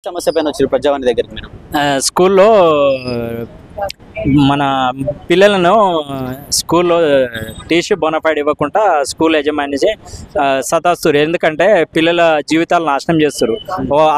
సమస్య పైన వచ్చారు ప్రజావాణి దగ్గరికి మీరు? స్కూల్లో మన పిల్లలను స్కూల్లో టీసీ బోనఫైడ్ ఇవ్వకుండా స్కూల్ యజమాని సతాస్తురు. ఎందుకంటే పిల్లల జీవితాలు నాశనం చేస్తారు.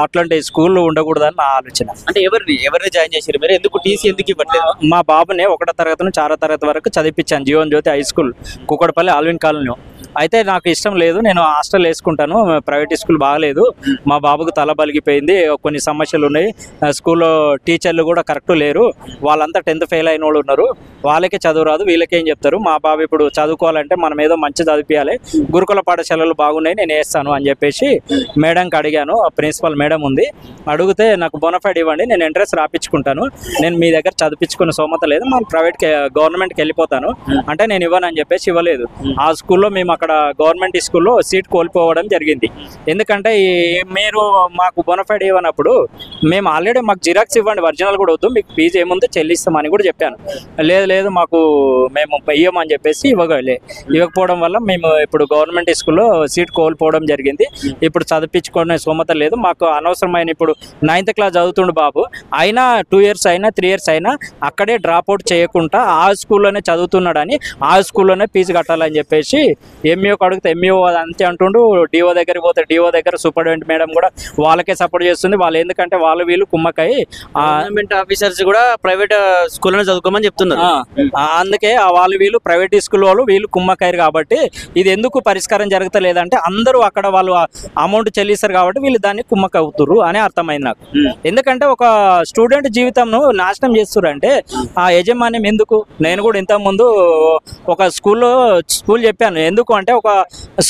అట్లాంటి స్కూల్ ఉండకూడదని నా ఆలోచన. అంటే ఎవరిని జాయిన్ చేశారు మీరు? ఎందుకు టీసీ ఎందుకు ఇవ్వట్లేదు? మా బాబుని 1వ తరగతి నుంచి 6వ తరగతి వరకు చదివించాను Jeevan Jyoti high school Kukatpally Allwyn colony. అయితే నాకు ఇష్టం లేదు, నేను హాస్టల్ వేసుకుంటాను, ప్రైవేట్ స్కూల్ బాగలేదు, మా బాబుకు తల బలిగిపోయింది, కొన్ని సమస్యలు ఉన్నాయి, స్కూల్లో టీచర్లు కూడా కరెక్ట్ లేరు, వాళ్ళంతా 10th ఫెయిల్ అయిన వాళ్ళు ఉన్నారు, వాళ్ళకే చదువు రాదు, వీళ్ళకేం చెప్తారు, మా బాబు ఇప్పుడు చదువుకోవాలంటే మనం ఏదో మంచి చదివియాలి, గురుకుల పాఠశాలలు బాగున్నాయి, నేను వేస్తాను అని చెప్పేసి మేడంకి అడిగాను. ప్రిన్సిపల్ మేడం ఉంది, అడిగితే నాకు బోనఫైడ్ ఇవ్వండి, నేను ఎంట్రెన్స్ రాపించుకుంటాను, నేను మీ దగ్గర చదివించుకున్న సోమత లేదు, మనం గవర్నమెంట్కి వెళ్ళిపోతాను అంటే నేను ఇవ్వను అని చెప్పేసి ఇవ్వలేదు. ఆ స్కూల్లో మేము అక్కడ గవర్నమెంట్ స్కూల్లో సీట్ కోల్పోవడం జరిగింది. ఎందుకంటే మీరు మాకు బోనఫైడ్ ఇవ్వనప్పుడు మేము ఆల్రెడీ మాకు జిరాక్స్ ఇవ్వండి, ఒరిజినల్ కూడా వద్దు, మీకు ఫీజు ఏముందో చెల్లిస్తామని కూడా చెప్పాను. లేదు మాకు మేము ఇవ్వమని చెప్పేసి ఇవ్వకపోవడం వల్ల మేము ఇప్పుడు గవర్నమెంట్ స్కూల్లో సీట్ కోల్పోవడం జరిగింది. ఇప్పుడు చదివించుకునే సోమత లేదు మాకు, అనవసరమైన ఇప్పుడు 9th క్లాస్ చదువుతుండు బాబు, అయినా 2 years అయినా 3 years అయినా అక్కడే డ్రాప్ అవుట్ చేయకుండా ఆ స్కూల్లోనే చదువుతున్నాడని ఆ స్కూల్లోనే ఫీజు కట్టాలని చెప్పేసి ఎంఈఓకి అడిగితే ఎంఈఓ అంతే అంటుండు. డిఓ దగ్గరికి పోతే డిఓ దగ్గర సూపరింటెండెంట్ మేడం కూడా వాళ్ళకే సపోర్ట్ చేస్తుంది. వాళ్ళు ఎందుకంటే వాళ్ళు వీళ్ళు కుమ్మకై గవర్నమెంట్ ఆఫీసర్స్ కూడా ప్రైవేట్ స్కూల్లోనే చదువుకోమని చెప్తున్నారు. అందుకే వాళ్ళు వీళ్ళు ప్రైవేట్ స్కూల్ వాళ్ళు వీళ్ళు కుమ్మకాయరు కాబట్టి ఇది ఎందుకు పరిష్కారం జరగలేదంటే అందరూ అక్కడ వాళ్ళు అమౌంట్ చెల్లిస్తారు కాబట్టి వీళ్ళు దాన్ని కుమ్మక అవుతురు అని అర్థమైంది నాకు. ఎందుకంటే ఒక స్టూడెంట్ జీవితంను నాశనం చేస్తున్నారు అంటే ఆ యజమాన్యం ఎందుకు? నేను కూడా ఇంతకుముందు ఒక స్కూల్ చెప్పాను, ఎందుకు అంటే ఒక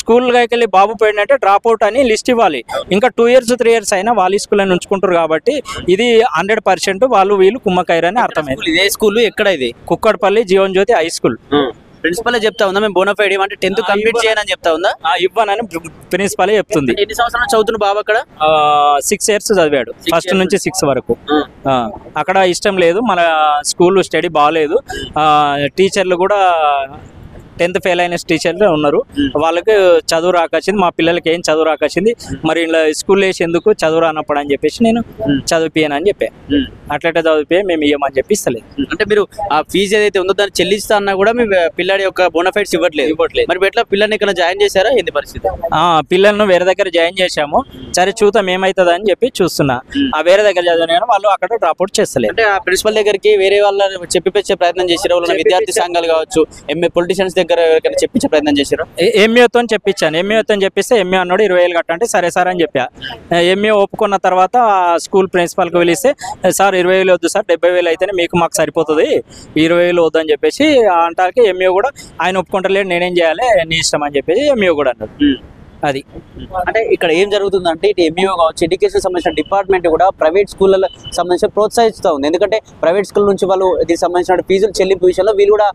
స్కూల్కి వెళ్ళి బాబు పోయినట్టే డ్రాప్ అవుట్ అని లిస్ట్ ఇవ్వాలి, ఇంకా 2 years 3 years అయినా వాళ్ళ స్కూల్ అని ఉంచుకుంటారు కాబట్టి ఇది 100% వాళ్ళు వీళ్ళు కుమ్మకాయరని అర్థమైంది. ఇదే స్కూల్ ఎక్కడ? ఇది Kukkadapalli Jeevan Jyoti high school. Principal చెప్తా ఉందా మేము బోనఫైడ్ అంటే 10th కంప్లీట్ చేయనని చెప్తా ఉందా? ఇవ్వనని ప్రిన్సిపల్ చెప్తుంది. ఎన్ని సంవత్సరాలు చదువుతున్న బాబు అక్కడ? 6 years చదివాడు, 1st నుంచి 6 వరకు. అక్కడ ఇష్టం లేదు, మన స్కూల్ స్టడీ బాగాలేదు, టీచర్లు కూడా 10th ఫెయిల్ అయిన టీచర్లు ఉన్నారు, వాళ్ళకి చదువు రాకొచ్చింది, మా పిల్లలకి ఏం చదువు రాకొచ్చింది, మరి ఇలా స్కూల్ వేసి ఎందుకు చదువు రానప్పుడు అని చెప్పేసి నేను చదివిపోయాను అని చెప్పాను. అట్లయితే చదివిపోయి మేము ఇవ్వమని చెప్పి ఇస్తలేదు. అంటే మీరు ఆ ఫీజు ఏదైతే ఉందో దాన్ని చెల్లిస్తా అన్నా కూడా మీ పిల్లాడి యొక్క బోనఫైడ్స్ ఇవ్వట్లేదు. మరి ఎట్లా పిల్లల్ని ఇక్కడ జాయిన్ చేశారా? ఏంది పరిస్థితి? పిల్లలను వేరే దగ్గర జాయిన్ చేశాము, సరే చూద్దాం ఏమవుతుంది అని చెప్పి చూస్తున్నా. ఆ వేరే దగ్గర చదివిన వాళ్ళు అక్కడ డ్రాప్ అవుట్ చేస్తలేదు. అంటే ఆ ప్రిన్సిపల్ దగ్గరికి వేరే వాళ్ళని చెప్పిచ్చే ప్రయత్నం చేసారు, వాళ్ళ విద్యార్థి సంఘాలు కావచ్చు, పొలిటీషియన్స్ దగ్గర చెప్పించే ప్రయత్నం చేశారు. ఎంఈఓతో చెప్పించాను, ఎంఈఓతో చెప్పిస్తే ఎంఈఓ అన్నాడు 20,000 కట్టంటే సరే సార్ అని చెప్పా. ఎంఈఓ ఒప్పుకున్న తర్వాత స్కూల్ ప్రిన్సిపాల్కి పిలిస్తే సార్ 20,000 వద్దు సార్, 70,000 అయితేనే మీకు మాకు సరిపోతుంది, 20,000 వద్దు అని చెప్పేసి అంటానికి ఎంఈఓ కూడా ఆయన ఒప్పుకుంటలేడు, నేనేం చేయాలి నీ ఇష్టం అని చెప్పేసి ఎంఈఓ కూడా అన్నాడు. అది అంటే ఇక్కడ ఏం జరుగుతుందంటే ఇటు ఎంఈఓ కావచ్చు, ఎడ్యుకేషన్ సంబంధించిన డిపార్ట్మెంట్ కూడా ప్రైవేట్ స్కూళ్ళ సంబంధించిన ప్రోత్సహిస్తూ ఉంది. ఎందుకంటే ప్రైవేట్ స్కూల్ నుంచి వాళ్ళు దీనికి సంబంధించిన ఫీజులు చెల్లింపు విషయంలో వీళ్ళు కూడా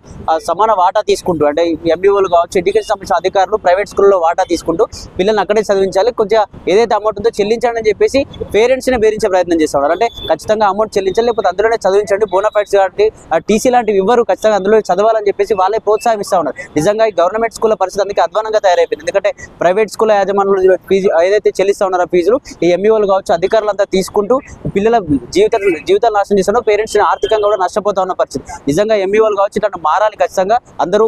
సమాన వాటా తీసుకుంటూ, అంటే ఎంఈఓలు కావచ్చు, ఎడ్యుకేషన్ సంబంధించిన అధికారులు ప్రైవేట్ స్కూల్లో వాటా తీసుకుంటూ పిల్లల్ని అక్కడే చదివించాలి, కొంచెం ఏదైతే అమౌంట్ ఉందో చెల్లించాలని చెప్పేసి పేరెంట్స్ని బెదిరించే ప్రయత్నం చేస్తూ ఉన్నారు. అంటే ఖచ్చితంగా అమౌంట్ చెల్లించాలి, లేకపోతే అందులోనే చదివించండి, బోనఫైడ్స్ కాబట్టి టీసీ లాంటివి ఇవ్వరు, ఖచ్చితంగా అందులో చదవాలని చెప్పేసి వాళ్ళే ప్రోత్సాహిస్తూ ఉన్నారు. నిజంగా ఈ గవర్నమెంట్ స్కూల్ పరిస్థితి అందుకే అధ్వానంగా తయారైపోయింది. ఎందుకంటే ప్రైవేట్ స్కూల్ యాజమాన్యులు ఫీజు ఏదైతే చెల్లిస్తా ఉన్నారో ఫీజులు ఈ ఎంఈఓలు కావచ్చు, అధికారులంతా తీసుకుంటూ పిల్లల జీవితాలు నాశనం చేస్తున్నారు, పేరెంట్స్ ఆర్థికంగా కూడా నష్టపోతా ఉన్న పరిస్థితి. నిజంగా ఎంఈఓలు కావచ్చు ఇట్లా మారాలి, ఖచ్చితంగా అందరూ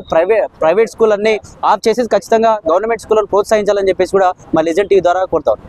ప్రైవేట్ స్కూల్ అన్ని ఆఫ్ చేసి ఖచ్చితంగా గవర్నమెంట్ స్కూళ్ళను ప్రోత్సహించాలని చెప్పేసి కూడా మా లెజెండ్ టీవీ ద్వారా కోరుతాం.